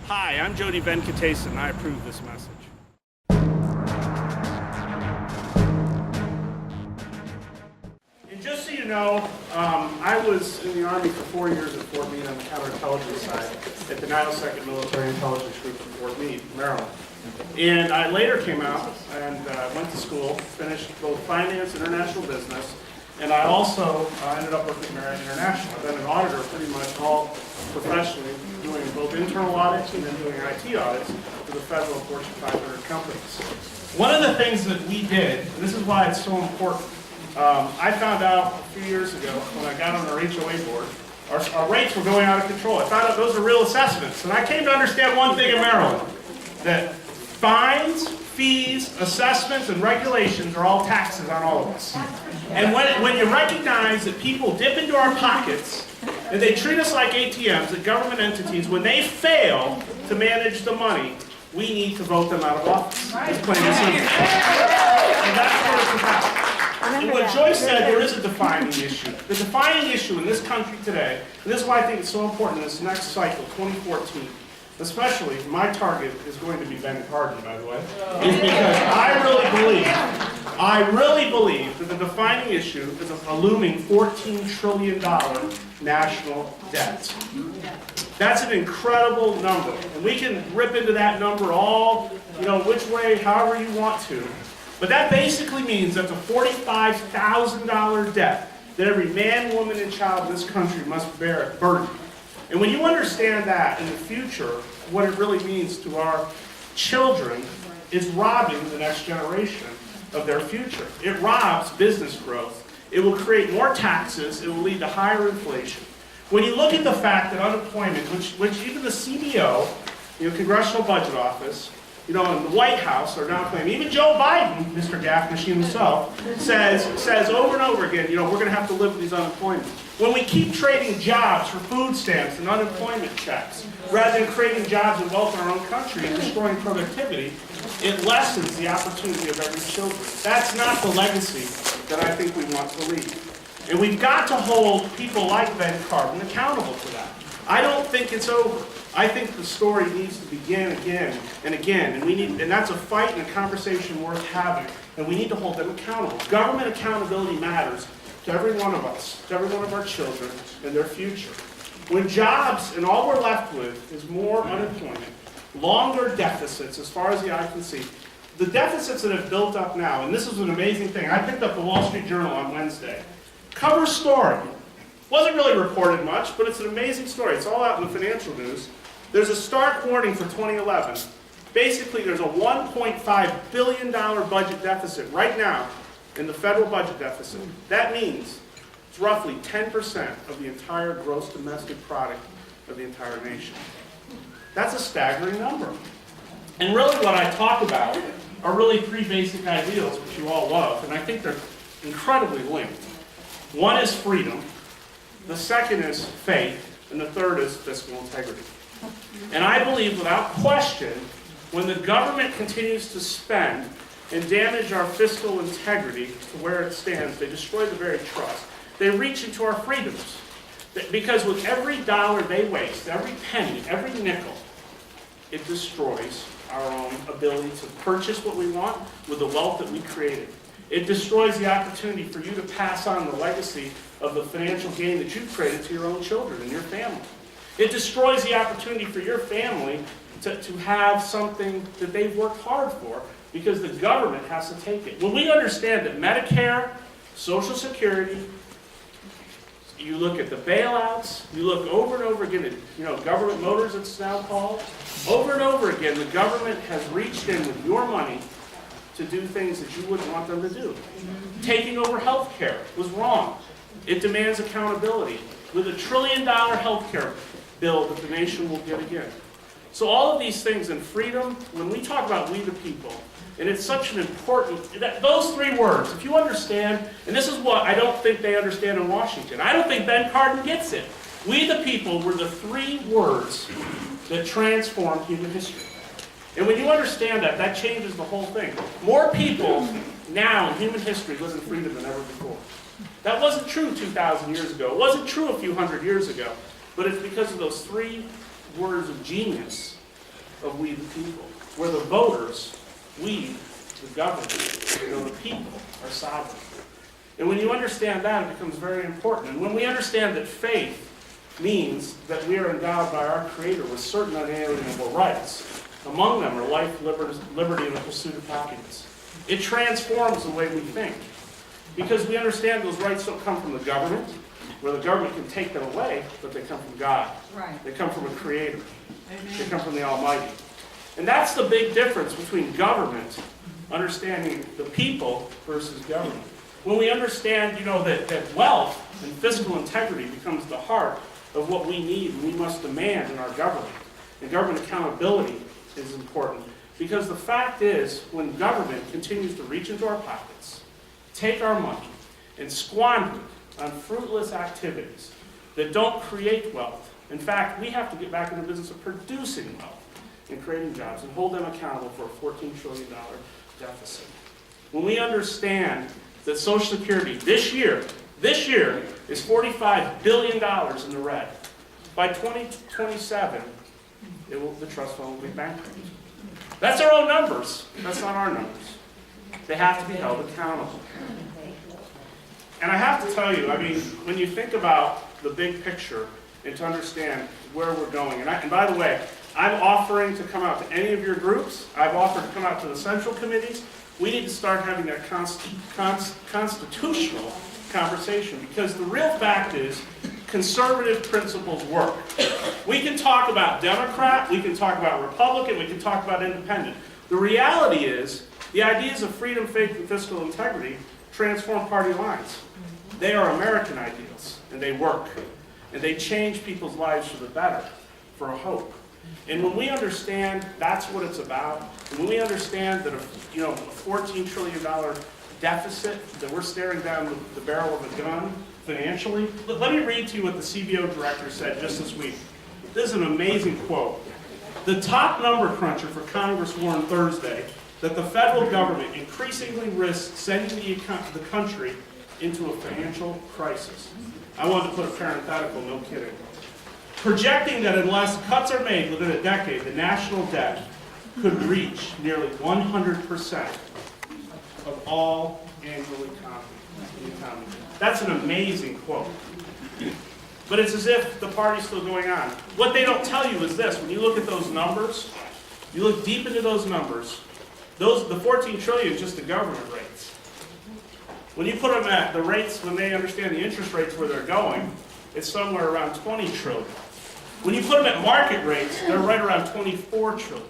Hi, I'm Venkatesan, and I approve this message. And just so you know, I was in the Army for 4 years at Fort Meade on the counterintelligence side at the 902nd Military Intelligence Group in Fort Meade, Maryland. And I later came out and went to school, finished both finance and international business, and I also ended up working at Marriott International. I've been an auditor pretty much all professionally, doing both internal audits and then doing IT audits for the federal Fortune 500 companies. One of the things that we did, and this is why it's so important, I found out a few years ago when I got on our HOA board, our rates were going out of control. I found out those are real assessments. And I came to understand one thing in Maryland, that fines, fees, assessments, and regulations are all taxes on all of us. And when you recognize that people dip into our pockets and they treat us like ATMs, that government entities, when they fail to manage the money, we need to vote them out of office. It's plain and simple. And that's what it's about. And what Joyce said, there is a defining issue. The defining issue in this country today, and this is why I think it's so important in this next cycle, 2014, especially, my target is going to be Venkatesan, by the way, is because I really believe that the defining issue is a looming $14 trillion national debt. That's an incredible number, and we can rip into that number all, which way, however you want to. But that basically means that's a $45,000 debt that every man, woman, and child in this country must burden. And when you understand that in the future, what it really means to our children is robbing the next generation of their future. It robs business growth. It will create more taxes. It will lead to higher inflation. When you look at the fact that unemployment, which even the CBO, Congressional Budget Office, and the White House are now claiming, even Joe Biden, Mr. Gaff Machine himself, says over and over again, we're going to have to live with these unemployment. When we keep trading jobs for food stamps and unemployment checks, rather than creating jobs and wealth in our own country and destroying productivity, it lessens the opportunity of every children. That's not the legacy that I think we want to leave. And we've got to hold people like Venkatesan accountable to that. I don't think it's over. I think the story needs to begin again and again, and that's a fight and a conversation worth having, and we need to hold them accountable. Government accountability matters to every one of us, to every one of our children and their future. When jobs, and all we're left with is more unemployment, longer deficits as far as the eye can see, the deficits that have built up now, and this is an amazing thing, I picked up the Wall Street Journal on Wednesday, cover story. Wasn't really reported much, but it's an amazing story. It's all out in the financial news. There's a stark warning for 2011. Basically, there's a $1.5 billion budget deficit right now in the federal budget deficit. That means it's roughly 10% of the entire gross domestic product of the entire nation. That's a staggering number. And really what I talk about are really three basic ideals, which you all love, and I think they're incredibly linked. One is freedom, the second is faith, and the third is fiscal integrity. And I believe without question, when the government continues to spend and damage our fiscal integrity to where it stands, they destroy the very trust. They reach into our freedoms. Because with every dollar they waste, every penny, every nickel, it destroys our own ability to purchase what we want with the wealth that we created. It destroys the opportunity for you to pass on the legacy of the financial gain that you've created to your own children and your family. It destroys the opportunity for your family to have something that they've worked hard for because the government has to take it. When we understand that Medicare, Social Security, you look at the bailouts, you look over and over again at government motors it's now called, over and over again the government has reached in with your money to do things that you wouldn't want them to do. Taking over health care was wrong. It demands accountability. With $1 trillion health care bill that the nation will get again. So all of these things and freedom, when we talk about we the people, and it's such an important, those three words, if you understand, and this is what I don't think they understand in Washington. I don't think Venkatesan gets it. We the people were the three words that transformed human history. And when you understand that, that changes the whole thing. More people now in human history live in freedom than ever before. That wasn't true 2,000 years ago. It wasn't true a few hundred years ago. But it's because of those three words of genius of we the people. We're the voters, we, the government, the people, are sovereign. And when you understand that, it becomes very important. And when we understand that faith means that we are endowed by our Creator with certain unalienable rights, among them are life, liberty, and the pursuit of happiness, it transforms the way we think. Because we understand those rights don't come from the government, where the government can take them away, but they come from God. Right. They come from a Creator. Amen. They come from the Almighty. And that's the big difference between government, understanding the people, versus government. When we understand, that wealth and fiscal integrity becomes the heart of what we need and we must demand in our government. And government accountability is important. Because the fact is, when government continues to reach into our pockets, take our money, and squander it on fruitless activities that don't create wealth. In fact, we have to get back in the business of producing wealth and creating jobs and hold them accountable for a $14 trillion deficit. When we understand that Social Security this year is $45 billion in the red. By 2027, the trust fund will be bankrupt. That's our own numbers. That's not our numbers. They have to be held accountable. And I have to tell you, when you think about the big picture and to understand where we're going, and by the way, I'm offering to come out to any of your groups. I've offered to come out to the central committees. We need to start having that constitutional conversation, because the real fact is conservative principles work. We can talk about Democrat, we can talk about Republican, we can talk about independent. The reality is the ideas of freedom, faith, and fiscal integrity transform party lines. They are American ideals, and they work. And they change people's lives for the better, for a hope. And when we understand that's what it's about, and when we understand that a $14 trillion deficit, that we're staring down the barrel of a gun financially, let me read to you what the CBO director said just this week. This is an amazing quote. The top number cruncher for Congress warned Thursday that the federal government increasingly risks sending the country into a financial crisis. I wanted to put a parenthetical, no kidding. Projecting that unless cuts are made within a decade, the national debt could reach nearly 100% of all annual economy. That's an amazing quote. But it's as if the party's still going on. What they don't tell you is this: when you look at those numbers, you look deep into those numbers, the 14 trillion is just the government rates. When you put them at the rates, when they understand the interest rates where they're going, it's somewhere around 20 trillion. When you put them at market rates, they're right around 24 trillion.